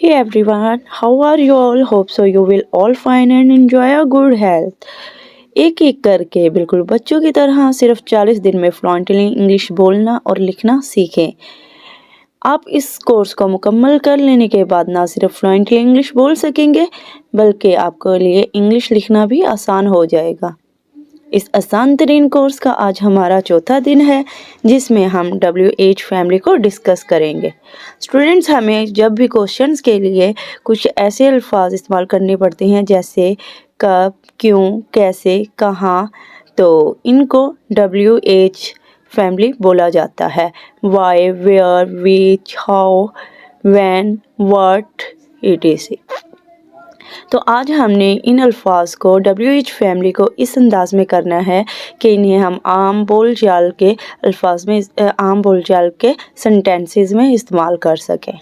Hey everyone, how are you all? Hope so you will all fine and enjoy a good health. एक एक करके बिल्कुल बच्चों की तरह सिर्फ 40 दिन में फ्लुएंटली इंग्लिश बोलना और लिखना सीखें। आप इस कोर्स को मुकम्मल कर लेने के बाद ना सिर्फ फ्लुएंटली इंग्लिश बोल सकेंगे बल्कि आपके लिए इंग्लिश लिखना भी आसान हो जाएगा। इस आसान तरीन कोर्स का आज हमारा चौथा दिन है जिसमें हम WH फैमिली को डिस्कस करेंगे। स्टूडेंट्स, हमें जब भी क्वेश्चंस के लिए कुछ ऐसे अल्फाज इस्तेमाल करने पड़ते हैं जैसे कब, क्यों, कैसे, कहाँ, तो इनको WH फैमिली बोला जाता है। Why, where, which, how, when, what, etc। तो आज हमने इन अल्फाज को WH फैमिली को इस अंदाज में करना है कि इन्हें हम आम बोलचाल के अल्फाज में आम बोलचाल के सेंटेंसेस में इस्तेमाल कर सकें।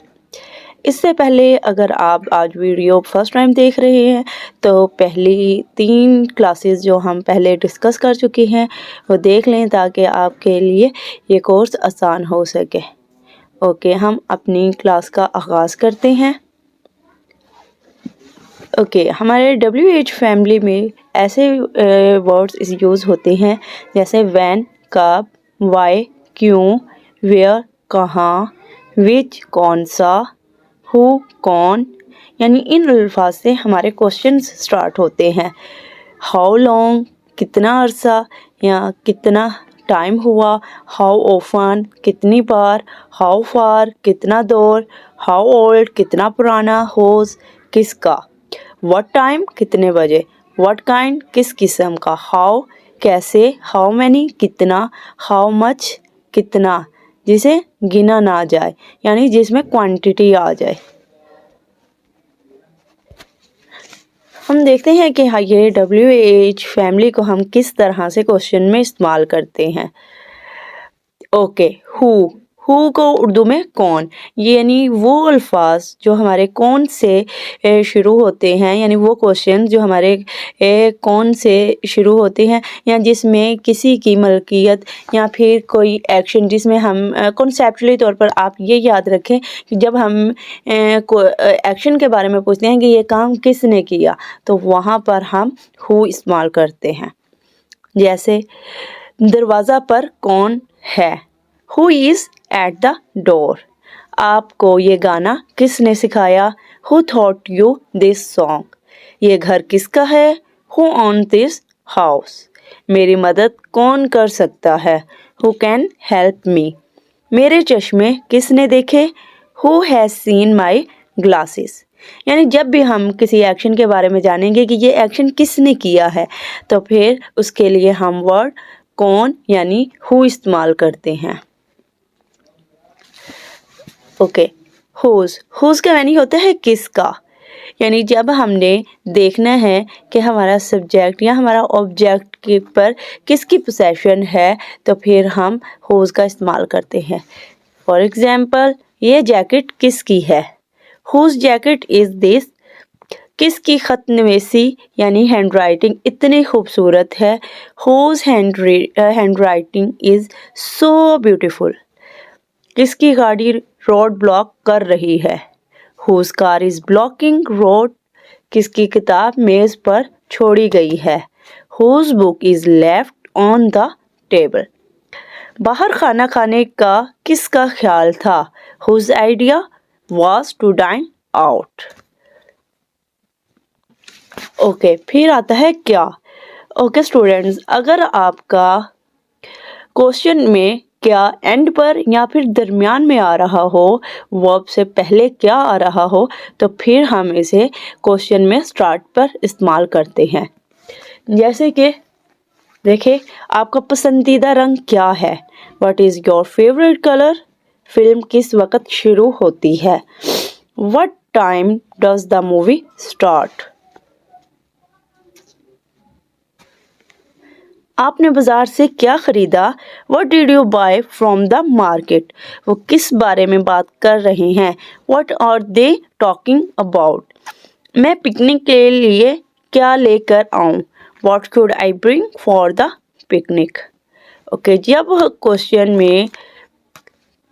इससे पहले अगर आप आज वीडियो फर्स्ट टाइम देख रहे हैं तो पहली 3 क्लासेस जो हम पहले डिस्कस कर चुके हैं वो देख लें ताकि आपके लिए ये कोर्स आसान हो सके। ओके, हम अपनी क्लास का आगाज़ करते हैं। ओके, हमारे WH फैमिली में ऐसे वर्ड्स यूज़ होते हैं जैसे व्हेन, कब, वाई, क्यों, वेयर, कहाँ, विच, कौन सा, हु, कौन। यानी इन अल्फाज से हमारे क्वेश्चंस स्टार्ट होते हैं। हाउ लॉन्ग, कितना अरसा या कितना टाइम हुआ। हाउ ऑफन, कितनी बार। हाउ फार, कितना दूर। हाउ ओल्ड, कितना पुराना। होज, किसका। व्हाट टाइम, कितने बजे। व्हाट काइंड, किस किस्म का। हाउ, कैसे। हाउ मैनी, कितना। हाउ मच, कितना, जिसे गिना ना जाए यानी जिसमें क्वांटिटी आ जाए। हम देखते हैं कि हाँ, ये WH फैमिली को हम किस तरह से क्वेश्चन में इस्तेमाल करते हैं। ओके, हु को उर्दू में कौन, यानी वो अल्फाज जो हमारे कौन से शुरू होते हैं, यानी वो क्वेश्चन जो हमारे कौन से शुरू होते हैं या जिसमें किसी की मलकियत या फिर कोई एक्शन जिसमें हम कॉन्सेप्चुअली तौर पर आप ये याद रखें कि जब हम एक्शन के बारे में पूछते हैं कि ये काम किसने किया तो वहाँ पर हम हु इस्तेमाल करते हैं। जैसे दरवाज़ा पर कौन है। Who is at the door. आपको ये गाना किसने सिखाया। Who thought you this song. ये घर किसका है। Who own this house. मेरी मदद कौन कर सकता है। Who can help me. मेरे चश्मे किसने देखे। Who has seen my glasses. यानी जब भी हम किसी एक्शन के बारे में जानेंगे कि ये एक्शन किसने किया है तो फिर उसके लिए हम वर्ड कौन यानी हु इस्तेमाल करते हैं। ओके, हुज का यानी होता है किसका, यानी जब हमने देखना है कि हमारा सब्जेक्ट या हमारा ऑब्जेक्ट के पर किसकी पोसेशन है तो फिर हम हुज का इस्तेमाल करते हैं। फॉर एग्जाम्पल, ये जैकेट किसकी है। Whose jacket is this. किसकी खत नवीसी यानी हैंड राइटिंग इतनी खूबसूरत है। Whose hand writing is so beautiful. किसकी गाड़ी रोड ब्लॉक कर रही है। Whose car is blocking road. किसकी किताब मेज़ पर छोड़ी गई है। Whose book is left on the table. बाहर खाना खाने का किसका ख्याल था। Whose idea was to dine out. Okay, फिर आता है क्या। ओके स्टूडेंट्स, अगर आपका क्वेश्चन में क्या एंड पर या फिर दरमियान में आ रहा हो, वर्ब से पहले क्या आ रहा हो तो फिर हम इसे क्वेश्चन में स्टार्ट पर इस्तेमाल करते हैं। जैसे कि देखिए, आपका पसंदीदा रंग क्या है। What is your favourite colour. Film किस वक्त शुरू होती है। What time does the movie start. आपने बाजार से क्या खरीदा। What did you buy from the market। वो किस बारे में बात कर रहे हैं। What are they talking about। मैं पिकनिक के लिए क्या लेकर आऊँ। What should I bring for the picnic। Okay, जब क्वेश्चन में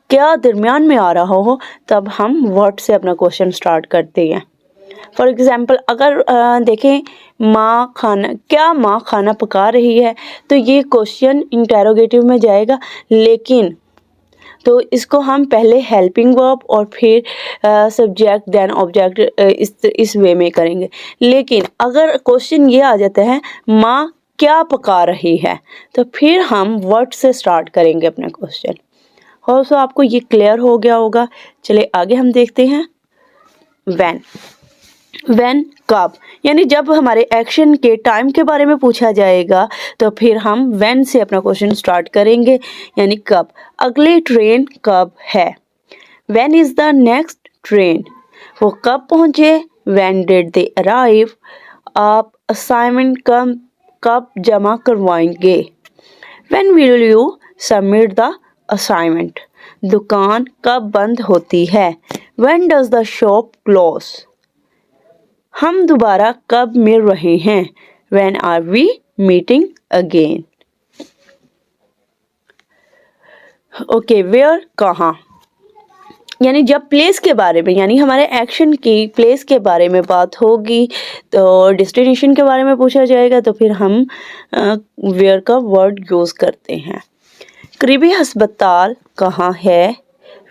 क्या दरमियान में आ रहा हो, तब हम व्हाट से अपना क्वेश्चन स्टार्ट करते हैं। फॉर एग्ज़ाम्पल अगर देखें क्या माँ खाना पका रही है, तो ये क्वेश्चन इंटेरोगेटिव में जाएगा, लेकिन तो इसको हम पहले हेल्पिंग वर्ब और फिर सब्जेक्ट देन ऑब्जेक्ट इस वे में करेंगे। लेकिन अगर क्वेश्चन ये आ जाता है माँ क्या पका रही है, तो फिर हम वर्ड से स्टार्ट करेंगे अपना क्वेश्चन। होप सो आपको ये क्लियर हो गया होगा। चलिए आगे हम देखते हैं व्हेन कब, यानी जब हमारे एक्शन के टाइम के बारे में पूछा जाएगा तो फिर हम व्हेन से अपना क्वेश्चन स्टार्ट करेंगे, यानी कब। अगली ट्रेन कब है, when is the next train. वो कब पहुँचे, व्हेन डिड दे अराइव। आप असाइनमेंट कब जमा करवाएंगे, when will you submit the assignment. दुकान कब बंद होती है, when does the shop close. हम दोबारा कब मिल रहे हैं, when are we meeting again. Okay, where कहाँ, यानी जब प्लेस के बारे में, यानी हमारे एक्शन की प्लेस के बारे में बात होगी, तो डेस्टिनेशन के बारे में पूछा जाएगा तो फिर हम वेयर का वर्ड यूज़ करते हैं। करीबी अस्पताल कहाँ है,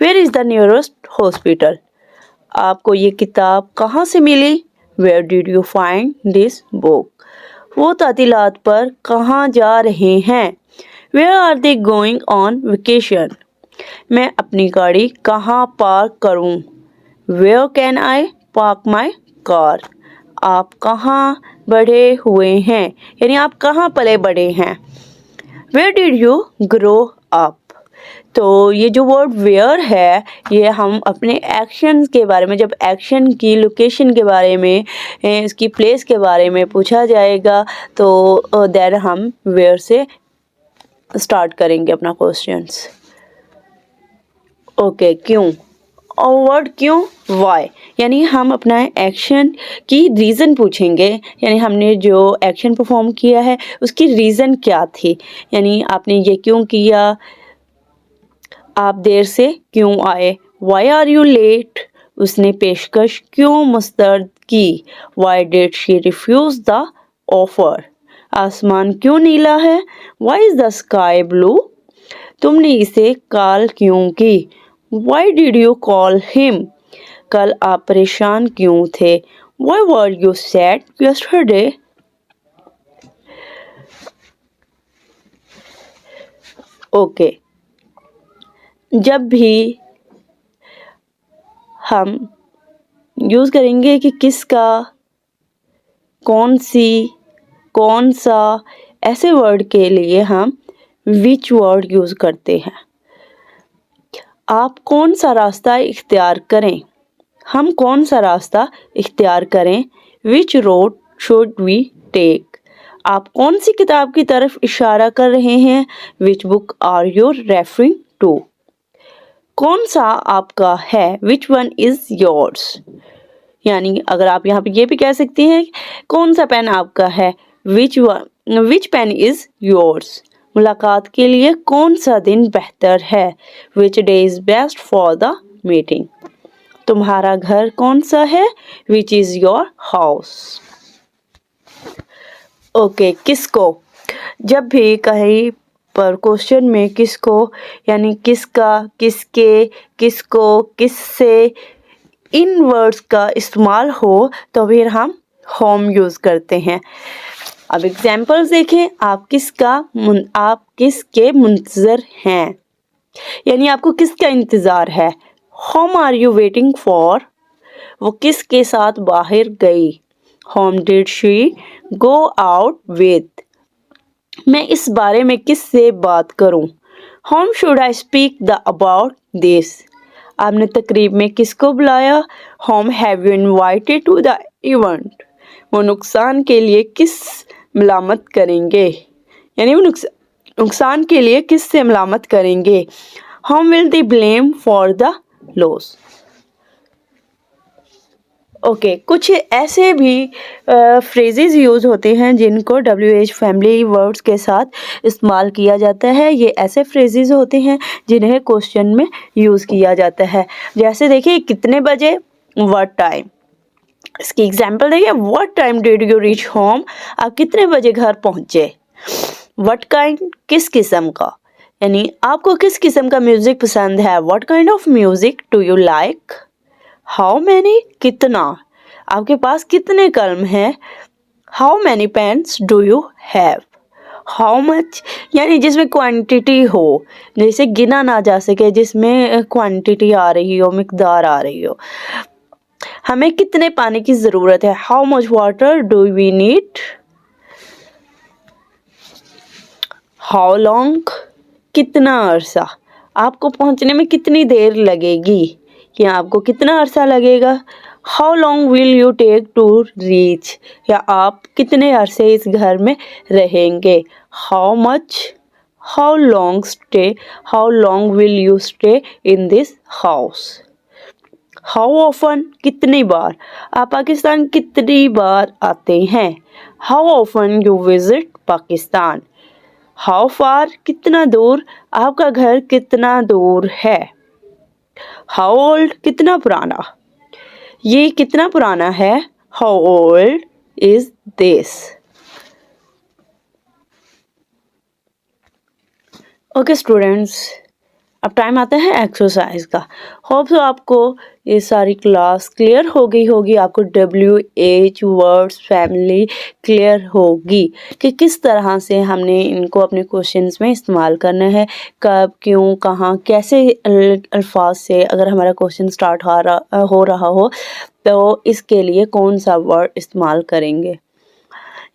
where is the nearest hospital. आपको ये किताब कहाँ से मिली, where did you find this book. वो तातीलात पर कहाँ जा रहे हैं, where are they going on vacation. मैं अपनी गाड़ी कहाँ पार्क करूँ, where can I park my car. आप कहाँ बड़े हुए हैं, यानी आप कहाँ पले बड़े हैं, where did you grow up. तो ये जो वर्ड वेयर है, ये हम अपने एक्शन के बारे में, जब एक्शन की लोकेशन के बारे में, इसकी प्लेस के बारे में पूछा जाएगा तो देन हम वेयर से स्टार्ट करेंगे अपना क्वेश्चंस। ओके, क्यों, और वर्ड क्यों, वाई, यानी हम अपना एक्शन की रीज़न पूछेंगे, यानी हमने जो एक्शन परफॉर्म किया है उसकी रीज़न क्या थी, यानी आपने ये क्यों किया, आप देर से क्यों आए, वाई आर यू लेट, उसने पेशकश क्यों मुस्तरद की, why did she refuse the offer. आसमान क्यों नीला है, why is the sky blue. तुमने इसे कॉल क्यों की, why did you call him. कल आप परेशान क्यों थे, why were you sad yesterday. Okay, जब भी हम यूज़ करेंगे कि किसका, कौन सी, कौन सा, ऐसे वर्ड के लिए हम विच वर्ड यूज़ करते हैं। आप कौन सा रास्ता इख्तियार करें, हम कौन सा रास्ता इख्तियार करें, which road should we take. आप कौन सी किताब की तरफ इशारा कर रहे हैं, which book are you referring to. कौन सा आपका है, विच वन इज़ योर्स, यानी अगर आप यहाँ पे ये भी कह सकते हैं कौन सा पेन आपका है, विच पेन इज़ योर्स। मुलाकात के लिए कौन सा दिन बेहतर है, which day is best for the meeting. तुम्हारा घर कौन सा है, which is your house. Okay, किसको, जब भी कहीं पर क्वेश्चन में किसको, यानी किसका, किसके, किसको, किससे, इन वर्ड्स का इस्तेमाल हो तो फिर हम होम यूज़ करते हैं। अब एग्जाम्पल्स देखें, आप किसके मुंतज़र हैं, यानी आपको किसका इंतज़ार है। Whom are you waiting for, वो किसके साथ बाहर गई, whom did she go out with. मैं इस बारे में किससे बात करूं, whom should I speak the about this. आपने तकरीब में किसको बुलाया, whom have you invited to the event. वो नुकसान के लिए किस मलामत करेंगे, यानी वो नुकसान के लिए किस से मलामत करेंगे, home will they blame for the loss. Okay, कुछ ऐसे भी फ्रेजेस यूज़ होते हैं जिनको WH फैमिली वर्ड्स के साथ इस्तेमाल किया जाता है। ये ऐसे फ्रेजेस होते हैं जिन्हें क्वेश्चन में यूज़ किया जाता है। जैसे देखिए, कितने बजे, व्हाट टाइम। इसकी एग्जांपल देखिए, what time did you reach home, आप कितने बजे घर पहुंचे। व्हाट काइंड, किस किस्म का, यानी आपको किस किस्म का म्यूजिक पसंद है। What kind of music do you like. How many, कितना, आपके पास कितने कलम हैं। How many pens do you have. How much, यानी जिसमें क्वांटिटी हो, जैसे गिना ना जा सके, जिसमें क्वांटिटी आ रही हो, मिकदार आ रही हो। हमें कितने पानी की ज़रूरत है। How much water do we need. How long, कितना अरसा, आपको पहुंचने में कितनी देर लगेगी, या आपको कितना अरसा लगेगा। How long will you take to reach, या आप कितने अरसे इस घर में रहेंगे। How much, how long stay, how long will you stay in this house. How often, कितनी बार, आप पाकिस्तान कितनी बार आते हैं। How often you visit Pakistan. How far, कितना दूर, आपका घर कितना दूर है। हाउ ओल्ड, कितना पुराना, ये कितना पुराना है। How old is this. Okay students, अब टाइम आता है एक्सरसाइज का। होप सो आपको ये सारी क्लास क्लियर हो गई होगी, आपको WH वर्ड्स फैमिली क्लियर होगी कि किस तरह से हमने इनको अपने क्वेश्चंस में इस्तेमाल करना है, कब, क्यों, कहाँ, कैसे अल्फाज से अगर हमारा क्वेश्चन स्टार्ट हो रहा हो तो इसके लिए कौन सा वर्ड इस्तेमाल करेंगे।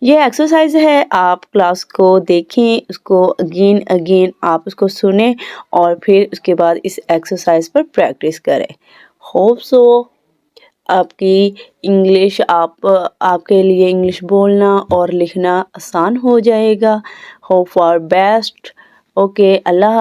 ये एक्सरसाइज है, आप क्लास को देखें, उसको अगेन आप उसको सुने और फिर उसके बाद इस एक्सरसाइज पर प्रैक्टिस करें। होप सो आपकी इंग्लिश आपके लिए इंग्लिश बोलना और लिखना आसान हो जाएगा। Hope for best. Okay, Allah.